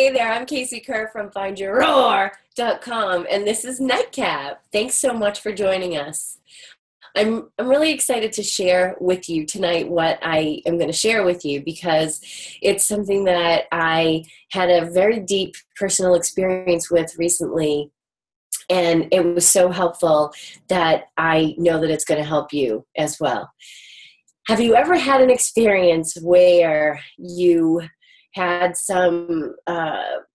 Hey there, I'm Casey Kerr from FindYourRoar.com, and this is Nightcap. Thanks so much for joining us. I'm really excited to share with you tonight what I am going to share with you because it's something that I had a very deep personal experience with recently, and it was so helpful that I know that it's going to help you as well. Have you ever had an experience where you had some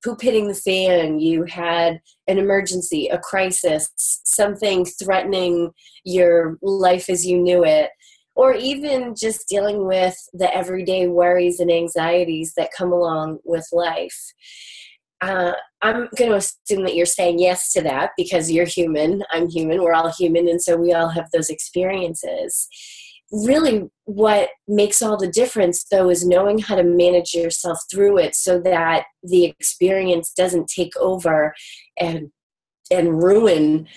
poop hitting the fan, you had an emergency, a crisis, something threatening your life as you knew it, or even just dealing with the everyday worries and anxieties that come along with life? I'm going to assume that you're saying yes to that because you're human, I'm human, we're all human, and so we all have those experiences. Really, what makes all the difference, though, is knowing how to manage yourself through it so that the experience doesn't take over and ruin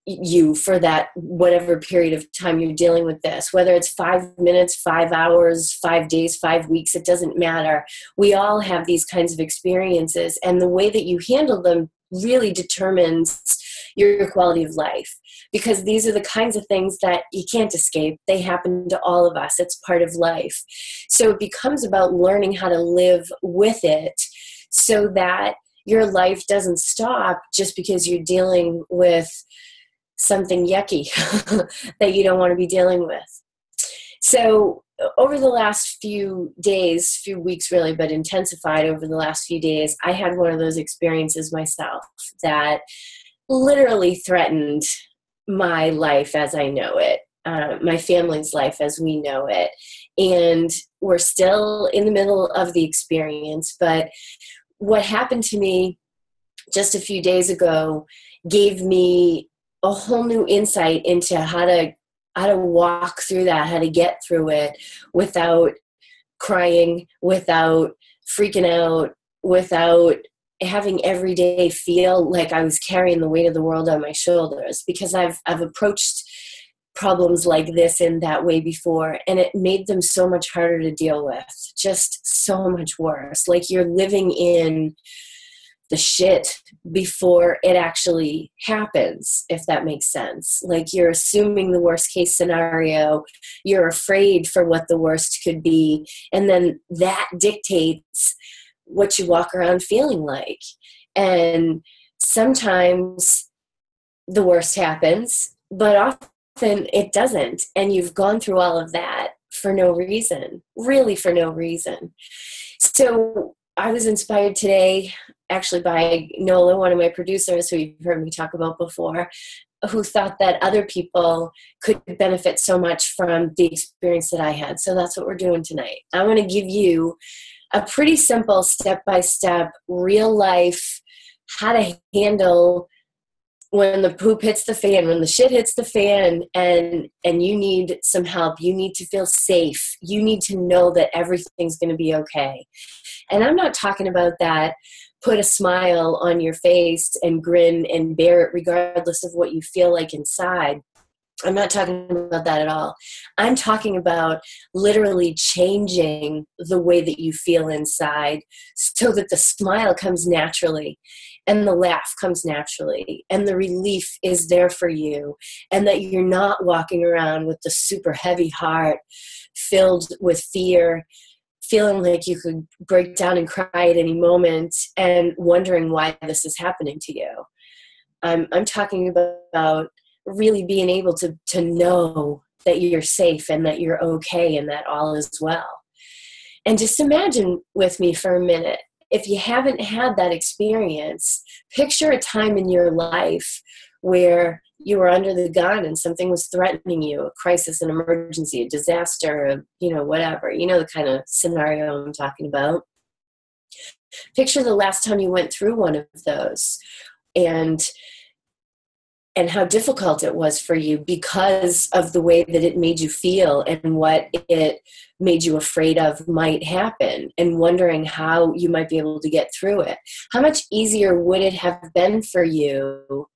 you for that whatever period of time you're dealing with this. Whether it's 5 minutes, 5 hours, 5 days, 5 weeks, it doesn't matter. We all have these kinds of experiences, and the way that you handle them really determines your quality of life, because these are the kinds of things that you can't escape. They happen to all of us. It's part of life. So it becomes about learning how to live with it so that your life doesn't stop just because you're dealing with something yucky that you don't want to be dealing with. So over the last few days, few weeks really, but intensified over the last few days, I had one of those experiences myself that literally threatened my life as I know it, my family's life as we know it. And we're still in the middle of the experience. But what happened to me just a few days ago gave me a whole new insight into how to walk through that, how to get through it without crying, without freaking out, without having every day feel like I was carrying the weight of the world on my shoulders, because I've approached problems like this in that way before, and it made them so much harder to deal with, just so much worse. Like you're living in the shit before it actually happens, if that makes sense. Like you're assuming the worst case scenario, you're afraid for what the worst could be, and then that dictates what you walk around feeling like. And sometimes the worst happens, but often it doesn't. And you've gone through all of that for no reason, really for no reason. So I was inspired today actually by Nola, one of my producers who you've heard me talk about before, who thought that other people could benefit so much from the experience that I had. So that's what we're doing tonight. I want to give you a pretty simple step-by-step, real life, how to handle when the poop hits the fan, when the shit hits the fan, and you need some help. You need to feel safe. You need to know that everything's going to be okay. And I'm not talking about that put a smile on your face and grin and bear it regardless of what you feel like inside. I'm not talking about that at all. I'm talking about literally changing the way that you feel inside so that the smile comes naturally and the laugh comes naturally and the relief is there for you, and that you're not walking around with the super heavy heart filled with fear, feeling like you could break down and cry at any moment and wondering why this is happening to you. I'm talking about really being able to know that you're safe and that you're okay and that all is well. And just imagine with me for a minute, if you haven't had that experience, picture a time in your life where you were under the gun and something was threatening you, a crisis, an emergency, a disaster, whatever. You know the kind of scenario I'm talking about. Picture the last time you went through one of those and how difficult it was for you because of the way that it made you feel and what it made you afraid of might happen, and wondering how you might be able to get through it. How much easier would it have been for you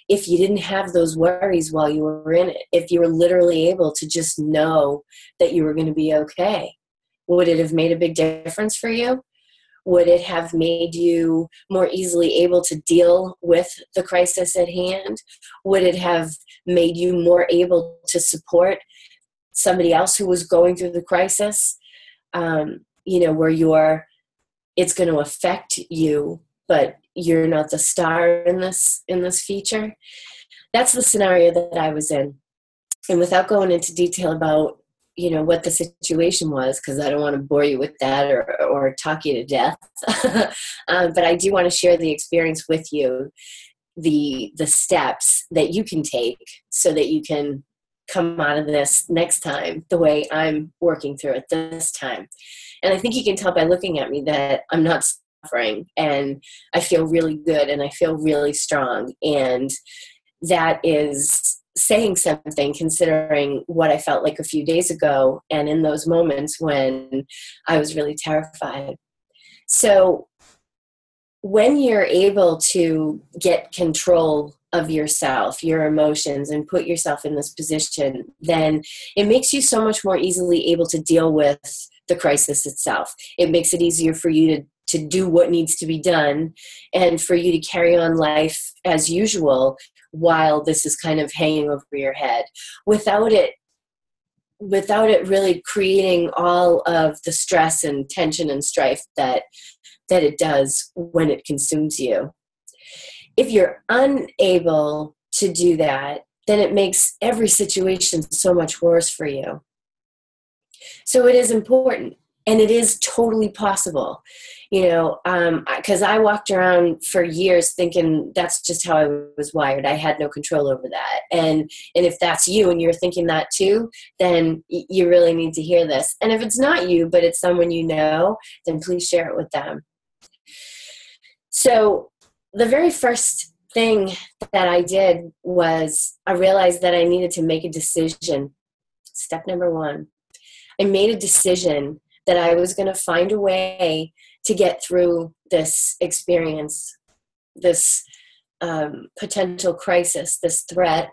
if you didn't have those worries while you were in it, if you were literally able to just know that you were going to be okay? Would it have made a big difference for you? Would it have made you more easily able to deal with the crisis at hand? Would it have made you more able to support somebody else who was going through the crisis? Where it's going to affect you, but you're not the star in this feature. That's the scenario that I was in. And without going into detail about, what the situation was, because I don't want to bore you with that or talk you to death, but I do want to share the experience with you, the steps that you can take so that you can come out of this next time the way I'm working through it this time. And I think you can tell by looking at me that I'm not suffering, and I feel really good, and I feel really strong. And that is saying something, considering what I felt like a few days ago and in those moments when I was really terrified. So when you're able to get control of yourself, your emotions, and put yourself in this position, then it makes you so much more easily able to deal with the crisis itself. It makes it easier for you to do what needs to be done, and for you to carry on life as usual while this is kind of hanging over your head, without it really creating all of the stress and tension and strife that it does when it consumes you. If you're unable to do that, then it makes every situation so much worse for you. So it is important, and it is totally possible, because I walked around for years thinking that's just how I was wired. I had no control over that. And if that's you and you're thinking that too, then you really need to hear this. And if it's not you, but it's someone you know, then please share it with them. So the very first thing that I did was I realized that I needed to make a decision. Step number 1. I made a decision that I was going to find a way to get through this experience, this potential crisis, this threat.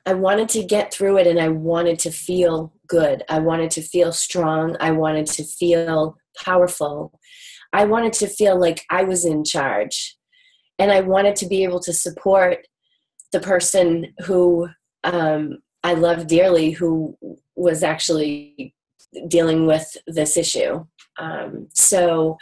I wanted to get through it, and I wanted to feel good. I wanted to feel strong. I wanted to feel powerful. I wanted to feel like I was in charge. And I wanted to be able to support the person who I love dearly, who was actually dealing with this issue. So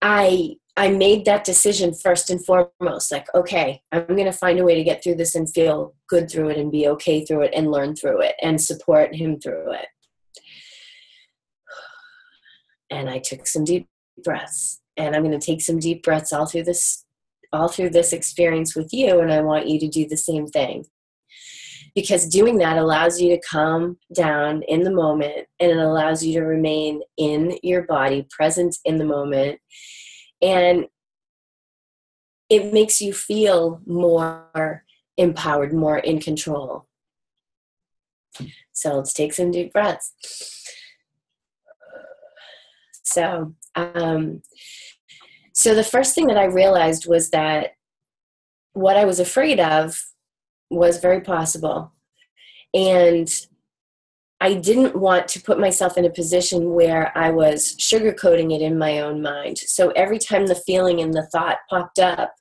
I made that decision first and foremost, like, okay, I'm going to find a way to get through this and feel good through it and be okay through it and learn through it and support him through it. And I took some deep breaths, and I'm going to take some deep breaths all through this experience with you. And I want you to do the same thing, because doing that allows you to calm down in the moment, and it allows you to remain in your body, present in the moment. And it makes you feel more empowered, more in control. So let's take some deep breaths. So the first thing that I realized was that what I was afraid of was very possible. And I didn't want to put myself in a position where I was sugarcoating it in my own mind. So every time the feeling and the thought popped up,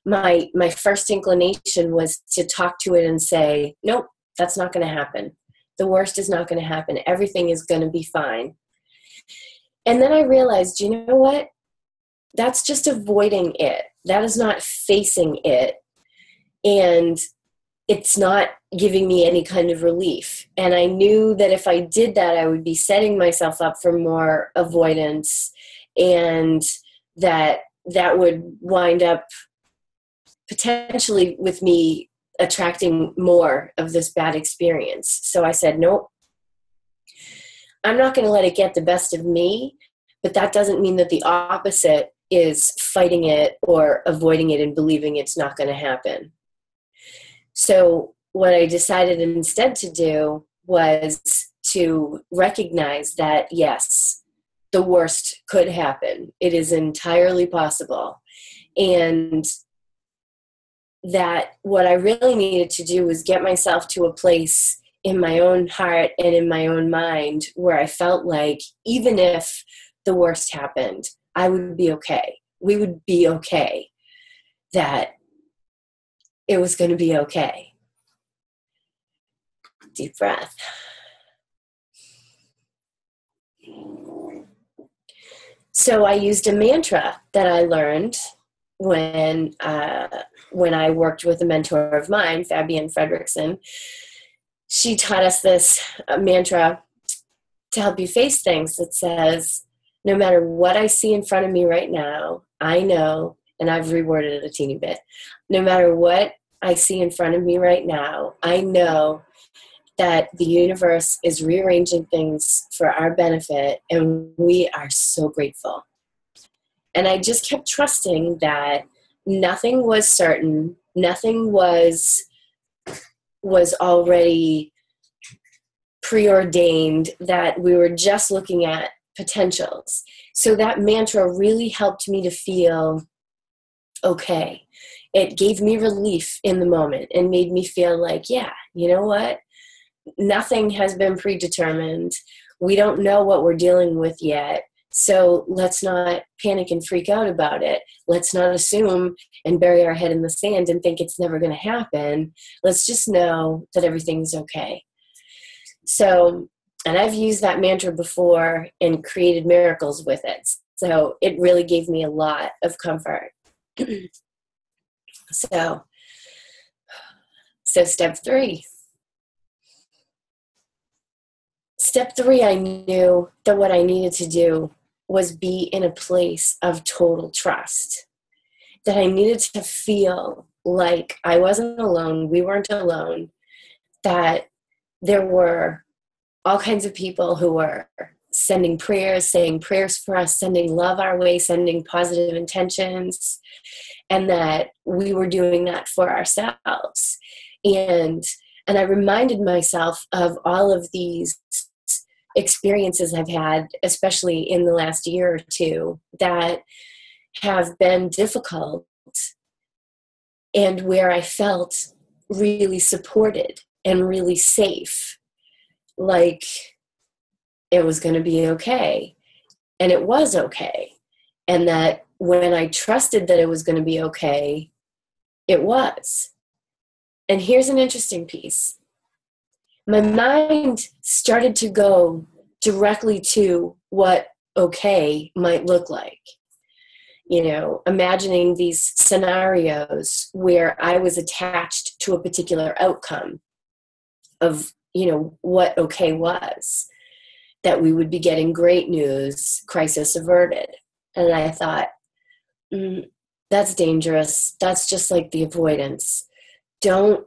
my first inclination was to talk to it and say, nope, that's not going to happen. The worst is not going to happen. Everything is going to be fine. And then I realized, you know what? That's just avoiding it. That is not facing it. And it's not giving me any kind of relief. And I knew that if I did that, I would be setting myself up for more avoidance, and that would wind up potentially with me attracting more of this bad experience. So I said, nope, I'm not going to let it get the best of me, but that doesn't mean that the opposite is fighting it or avoiding it and believing it's not going to happen. So what I decided instead to do was to recognize that, yes, the worst could happen. It is entirely possible. And that what I really needed to do was get myself to a place in my own heart and in my own mind where I felt like even if the worst happened, I would be okay. We would be okay. That it was going to be okay. Deep breath. So I used a mantra that I learned when I worked with a mentor of mine, Fabienne Fredrickson. She taught us this mantra to help you face things that says, no matter what I see in front of me right now, I know, and I've reworded it a teeny bit, no matter what I see in front of me right now, I know that the universe is rearranging things for our benefit, and we are so grateful. And I just kept trusting that nothing was certain, nothing was already preordained, that we were just looking at potentials. So that mantra really helped me to feel okay. It gave me relief in the moment and made me feel like, yeah, you know what? Nothing has been predetermined. We don't know what we're dealing with yet. So let's not panic and freak out about it. Let's not assume and bury our head in the sand and think it's never going to happen. Let's just know that everything's okay. So, and I've used that mantra before and created miracles with it. So it really gave me a lot of comfort. So step 3. Step 3, I knew that what I needed to do was be in a place of total trust. That I needed to feel like I wasn't alone, we weren't alone, that there were all kinds of people who were sending prayers, saying prayers for us, sending love our way, sending positive intentions, and that we were doing that for ourselves. And I reminded myself of all of these experiences I've had, especially in the last year or two, that have been difficult and where I felt really supported and really safe, like it was going to be okay. And it was okay. And that when I trusted that it was going to be okay, it was. And here's an interesting piece. My mind started to go directly to what okay might look like. You know, imagining these scenarios where I was attached to a particular outcome of, you know, what okay was. That we would be getting great news, crisis averted. And I thought, that's dangerous. That's just like the avoidance. Don't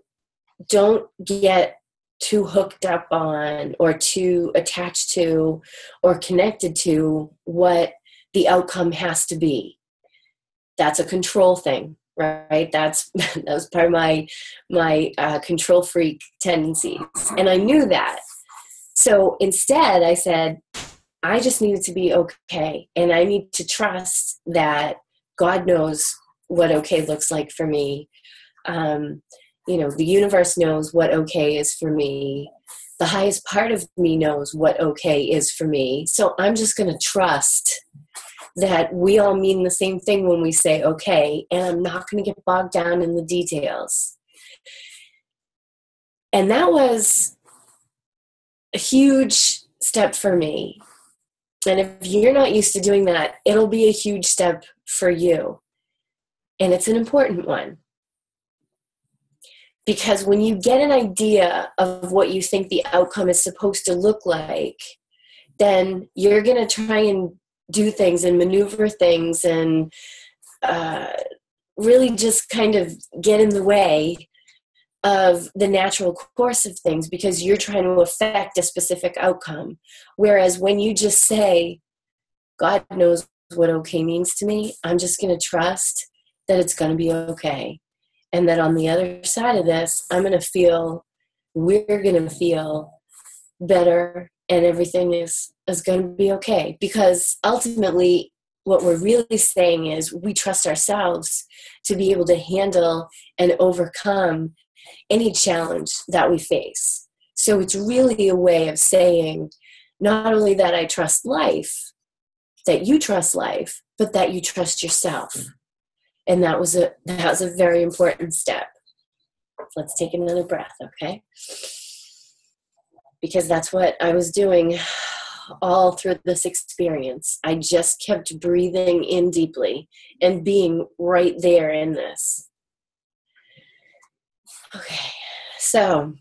get too hooked up on or too attached to or connected to what the outcome has to be. That's a control thing, right? That was part of my control freak tendencies. And I knew that. So instead I said, I just needed to be okay. And I need to trust that God knows what okay looks like for me. You know, the universe knows what okay is for me. The highest part of me knows what okay is for me. So I'm just going to trust that we all mean the same thing when we say okay, and I'm not going to get bogged down in the details. And that was a huge step for me. And if you're not used to doing that, it'll be a huge step for you. And it's an important one. Because when you get an idea of what you think the outcome is supposed to look like, then you're going to try and do things and maneuver things and really just kind of get in the way of the natural course of things because you're trying to affect a specific outcome. Whereas when you just say, God knows what okay means to me, I'm just going to trust that it's going to be okay. And that on the other side of this, we're going to feel better and everything is going to be okay. Because ultimately, what we're really saying is we trust ourselves to be able to handle and overcome any challenge that we face. So it's really a way of saying not only that I trust life, that you trust life, but that you trust yourself. And that was a very important step. Let's take another breath, okay? Because that's what I was doing all through this experience. I just kept breathing in deeply and being right there in this. Okay, so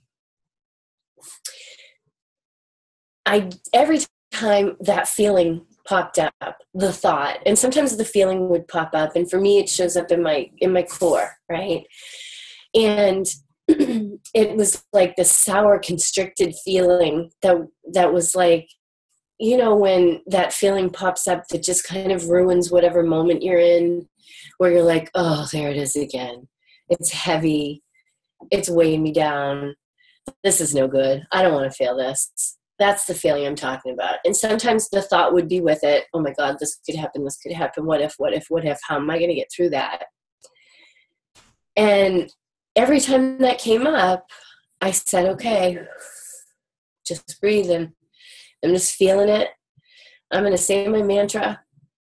every time that feeling popped up, the thought, and sometimes the feeling would pop up, and for me it shows up in my core, right? And it was like the sour, constricted feeling that was like, you know, when that feeling pops up that just kind of ruins whatever moment you're in, where you're like, oh, there it is again. It's heavy. It's weighing me down. This is no good. I don't want to feel this. That's the feeling I'm talking about. And sometimes the thought would be with it, oh my God, this could happen. This could happen. What if? How am I going to get through that? And every time that came up, I said, okay, just breathe in. I'm just feeling it. I'm going to say my mantra,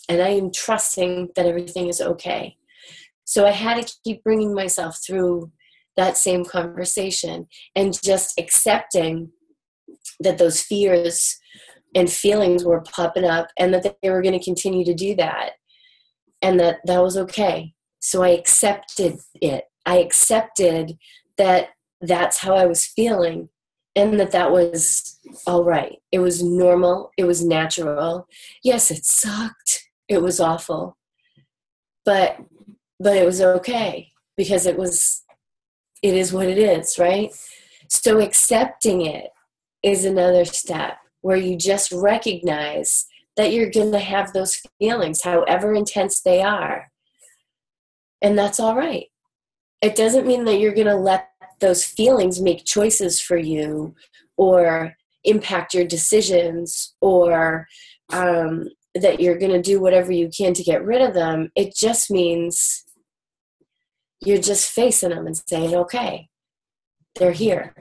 and I am trusting that everything is okay. So I had to keep bringing myself through that same conversation and just accepting that those fears and feelings were popping up and that they were going to continue to do that, and that was okay. So I accepted it. I accepted that that's how I was feeling, and that was all right. It was normal. It was natural. Yes, it sucked. It was awful. But it was okay, because it is what it is, right? So accepting it is another step, where you just recognize that you're going to have those feelings, however intense they are. And that's all right. It doesn't mean that you're going to let those feelings make choices for you or impact your decisions, or that you're going to do whatever you can to get rid of them. It just means you're just facing them and saying, okay, they're here.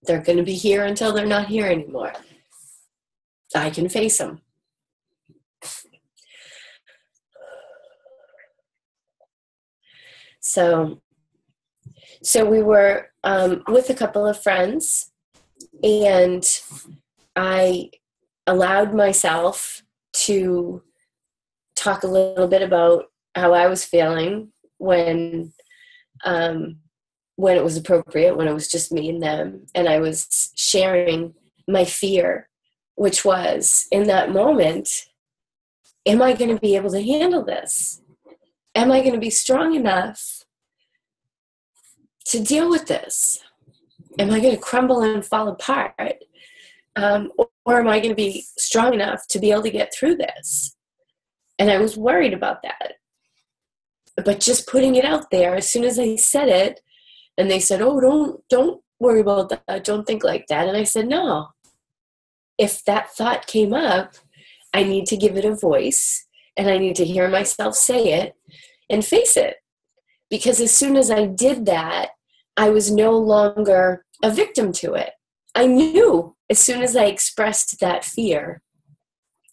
They're going to be here until they're not here anymore. I can face them. So we were with a couple of friends, and I allowed myself to talk a little bit about how I was feeling when it was appropriate, when it was just me and them, and I was sharing my fear, which was, in that moment, am I going to be able to handle this? Am I going to be strong enough to deal with this? Am I going to crumble and fall apart? Or am I going to be strong enough to be able to get through this? And I was worried about that. But just putting it out there, as soon as I said it, and they said, oh, don't worry about that. Don't think like that. And I said, no. If that thought came up, I need to give it a voice, and I need to hear myself say it and face it. Because as soon as I did that, I was no longer a victim to it. I knew as soon as I expressed that fear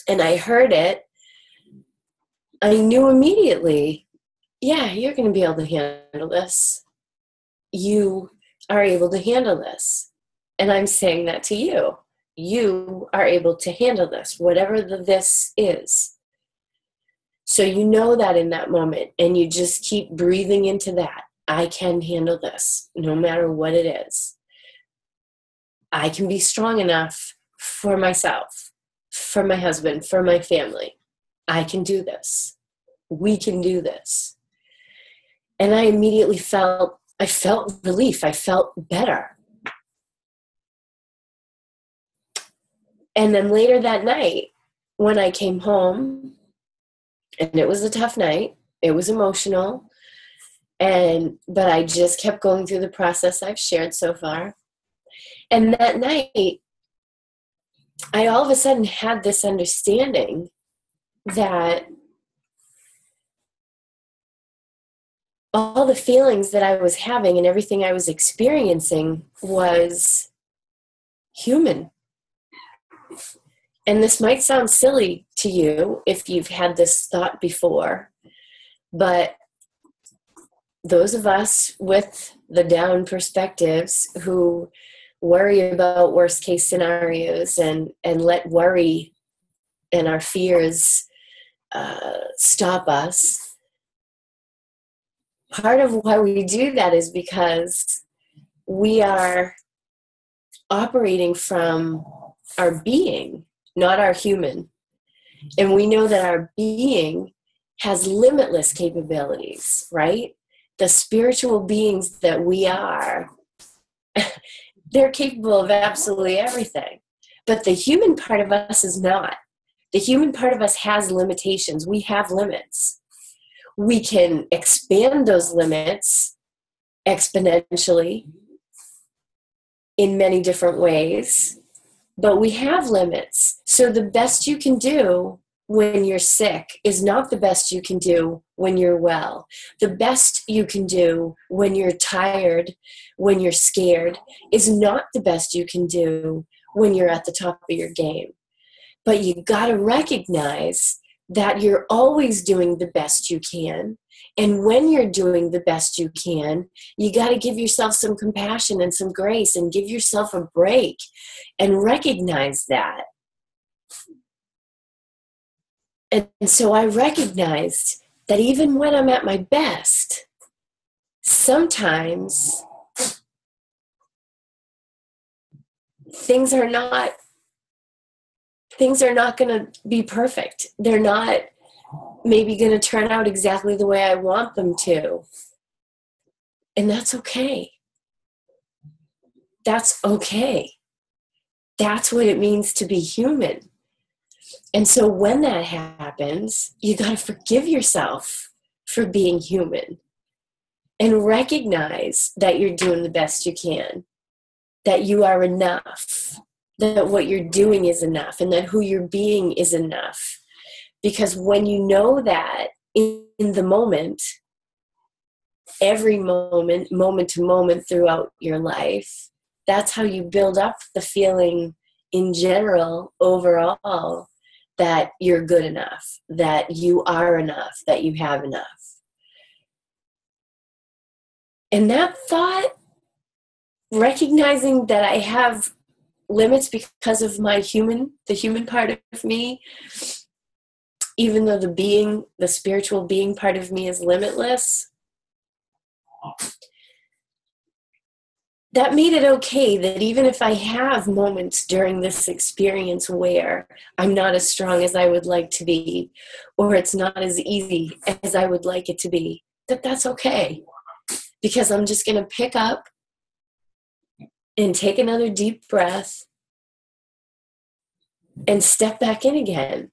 and I heard it, I knew immediately, yeah, you're going to be able to handle this. You are able to handle this. And I'm saying that to you. You are able to handle this, whatever this is. So you know that in that moment, and you just keep breathing into that. I can handle this, no matter what it is. I can be strong enough for myself, for my husband, for my family. I can do this. We can do this. And I immediately felt relief. I felt better. And then later that night, when I came home, and it was a tough night, it was emotional, but I just kept going through the process I've shared so far. And that night, I all of a sudden had this understanding that all the feelings that I was having and everything I was experiencing was human. And this might sound silly to you if you've had this thought before, but those of us with the down perspectives who worry about worst case scenarios and let worry and our fears stop us, part of why we do that is because we are operating from our being, not our human. And we know that our being has limitless capabilities, right? The spiritual beings that we are, they're capable of absolutely everything. But the human part of us is not. The human part of us has limitations. We have limits. We can expand those limits exponentially in many different ways, but we have limits. So the best you can do when you're sick is not the best you can do when you're well. The best you can do when you're tired, when you're scared, is not the best you can do when you're at the top of your game. But you got to recognize that you're always doing the best you can. And when you're doing the best you can, you got to give yourself some compassion and some grace and give yourself a break and recognize that. And so I recognized that even when I'm at my best, sometimes things are not going to be perfect. They're not maybe going to turn out exactly the way I want them to. And that's okay. That's okay. That's what it means to be human. And so when that happens, you got to forgive yourself for being human and recognize that you're doing the best you can, that you are enough, that what you're doing is enough, and that who you're being is enough. Because when you know that in the moment, every moment, moment to moment throughout your life, that's how you build up the feeling in general, overall, that you're good enough, that you are enough, that you have enough. And that thought, recognizing that I have limits because of the human part of me, even though the spiritual being part of me is limitless, that made it okay that even if I have moments during this experience where I'm not as strong as I would like to be, or it's not as easy as I would like it to be, that's okay. Because I'm just going to pick up and take another deep breath and step back in again.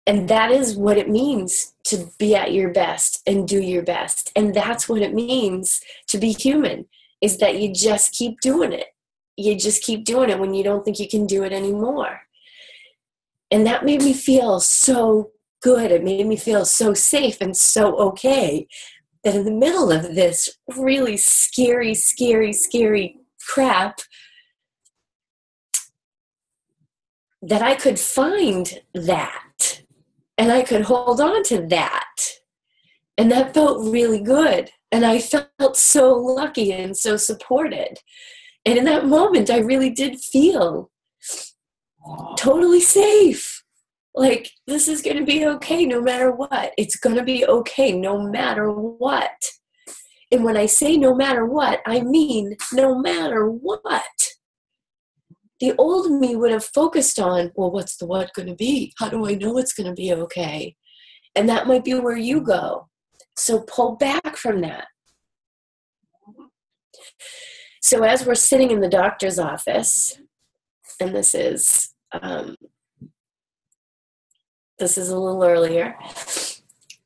And that is what it means to be at your best and do your best. And that's what it means to be human, is that you just keep doing it. You just keep doing it when you don't think you can do it anymore. And that made me feel so good. It made me feel so safe and so okay that in the middle of this really scary, scary, scary crap, that I could find that and I could hold on to that. And that felt really good. And I felt so lucky and so supported. And in that moment, I really did feel totally safe. Like, this is going to be okay no matter what. It's going to be okay no matter what. And when I say no matter what, I mean no matter what. The old me would have focused on, well, what's the what going to be? How do I know it's going to be okay? And that might be where you go. So pull back from that. So as we're sitting in the doctor's office, and this is a little earlier,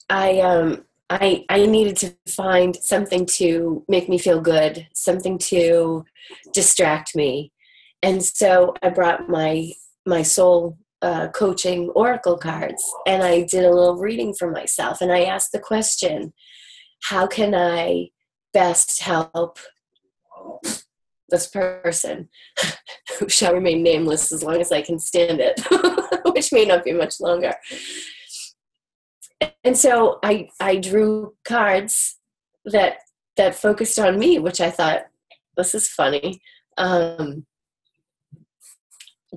I needed to find something to make me feel good, something to distract me. And so I brought my soul coaching oracle cards, and I did a little reading for myself. And I asked the question, how can I best help this person who shall remain nameless as long as I can stand it? which may not be much longer. And so I drew cards that focused on me, which I thought, this is funny.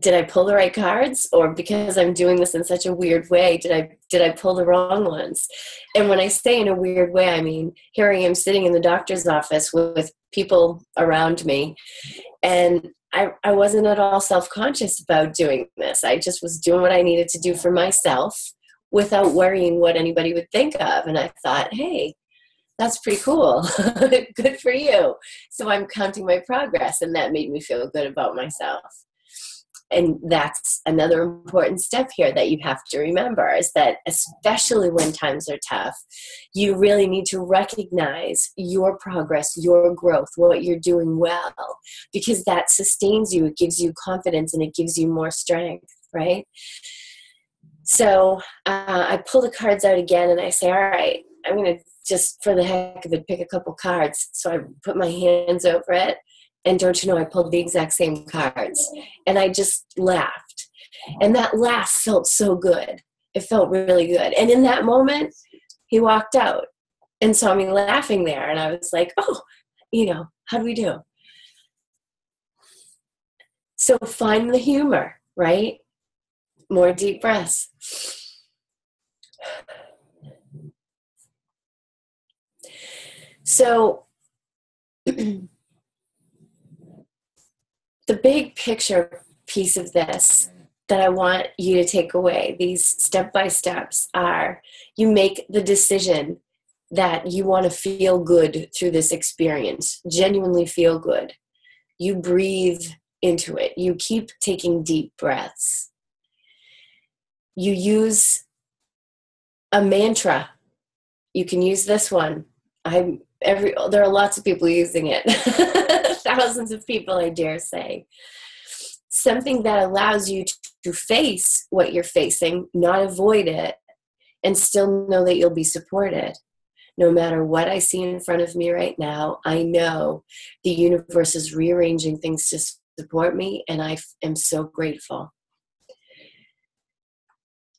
Did I pull the right cards, or because I'm doing this in such a weird way, did I pull the wrong ones? And when I say in a weird way, I mean, here I am sitting in the doctor's office with people around me, and I wasn't at all self-conscious about doing this. I just was doing what I needed to do for myself without worrying what anybody would think of. And I thought, hey, that's pretty cool. Good for you. So I'm counting my progress, and that made me feel good about myself. And that's another important step here that you have to remember, is that especially when times are tough, you really need to recognize your progress, your growth, what you're doing well, because that sustains you. It gives you confidence and it gives you more strength, right? So I pull the cards out again and I say, all right, I'm going to just for the heck of it pick a couple cards. So I put my hands over it. And don't you know, I pulled the exact same cards. And I just laughed. And that laugh felt so good. It felt really good. And in that moment, he walked out and saw me laughing there. And I was like, oh, how do we do? So find the humor, right? More deep breaths. So the big picture piece of this that I want you to take away, these step-by-steps, are you make the decision that you want to feel good through this experience, genuinely feel good. You breathe into it. You keep taking deep breaths. You use a mantra. You can use this one. There are lots of people using it. Thousands of people, I dare say. Something that allows you to face what you're facing, not avoid it, and still know that you'll be supported. No matter what I see in front of me right now, I know the universe is rearranging things to support me, and I am so grateful.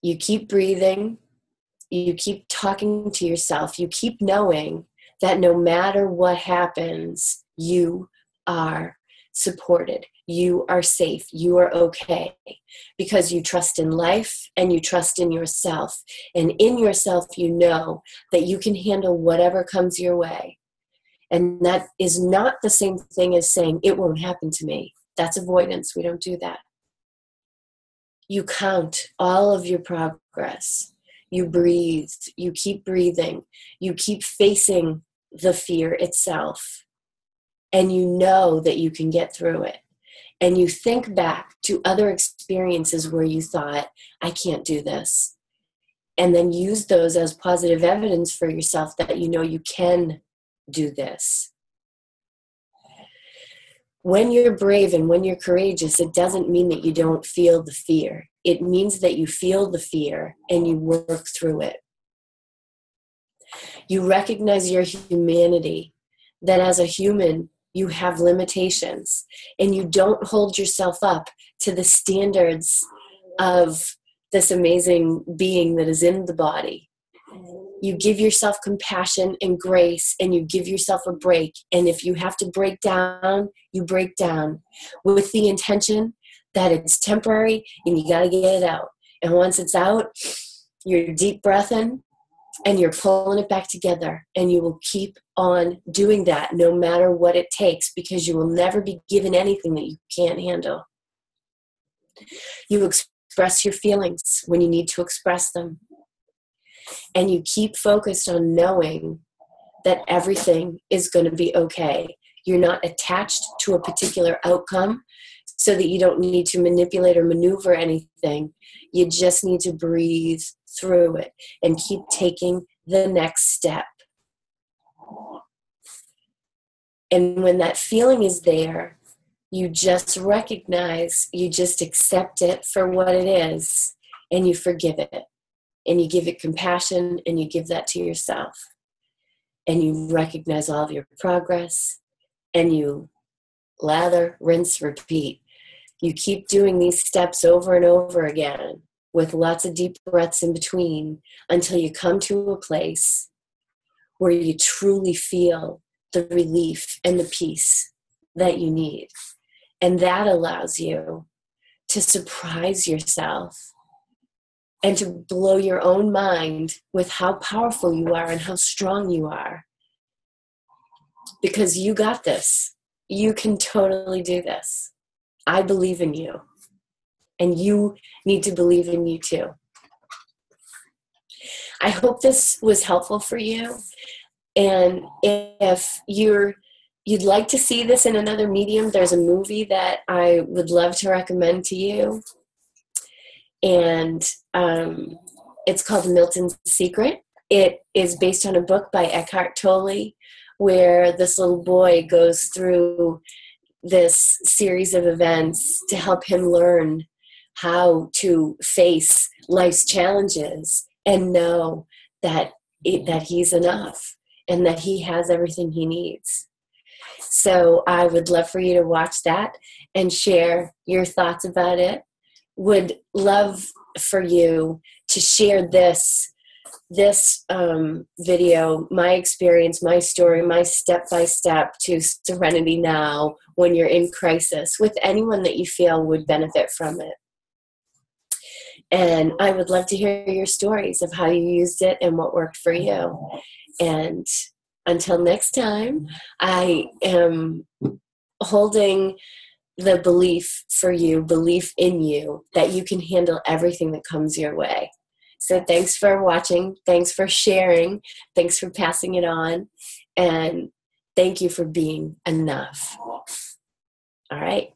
You keep breathing. You keep talking to yourself. You keep knowing that no matter what happens, you are supported. You are safe. You are okay, because you trust in life and you trust in yourself. And in yourself, you know that you can handle whatever comes your way. And that is not the same thing as saying it won't happen to me. That's avoidance. We don't do that. You count all of your progress. You breathe. You keep breathing. You keep facing the fear itself. And you know that you can get through it. And you think back to other experiences where you thought, I can't do this. And then use those as positive evidence for yourself that you know you can do this. When you're brave and when you're courageous, it doesn't mean that you don't feel the fear. It means that you feel the fear and you work through it. You recognize your humanity, that as a human, you have limitations, and you don't hold yourself up to the standards of this amazing being that is in the body. You give yourself compassion and grace, and you give yourself a break. And if you have to break down, you break down with the intention that it's temporary and you got to get it out. And once it's out, you're deep breathing and you're pulling it back together, and you will keep on doing that no matter what it takes, because you will never be given anything that you can't handle. You express your feelings when you need to express them. And you keep focused on knowing that everything is going to be okay. You're not attached to a particular outcome so that you don't need to manipulate or maneuver anything. You just need to breathe through it and keep taking the next step. And when that feeling is there, you just recognize, you just accept it for what it is, and you forgive it. And you give it compassion, and you give that to yourself. And you recognize all of your progress, and you lather, rinse, repeat. You keep doing these steps over and over again with lots of deep breaths in between until you come to a place where you truly feel the relief and the peace that you need. And that allows you to surprise yourself and to blow your own mind with how powerful you are and how strong you are. Because you got this. You can totally do this. I believe in you. And you need to believe in you too. I hope this was helpful for you. And if you'd like to see this in another medium, there's a movie that I would love to recommend to you. And it's called Milton's Secret. It is based on a book by Eckhart Tolle, where this little boy goes through this series of events to help him learn how to face life's challenges and know that he's enough and that he has everything he needs. So I would love for you to watch that and share your thoughts about it. Would love for you to share this video, my experience, my story, my step-by-step to Serenity Now when you're in crisis, with anyone that you feel would benefit from it. And I would love to hear your stories of how you used it and what worked for you. And until next time, I am holding the belief in you, that you can handle everything that comes your way. So thanks for watching. Thanks for sharing. Thanks for passing it on. And thank you for being enough. All right.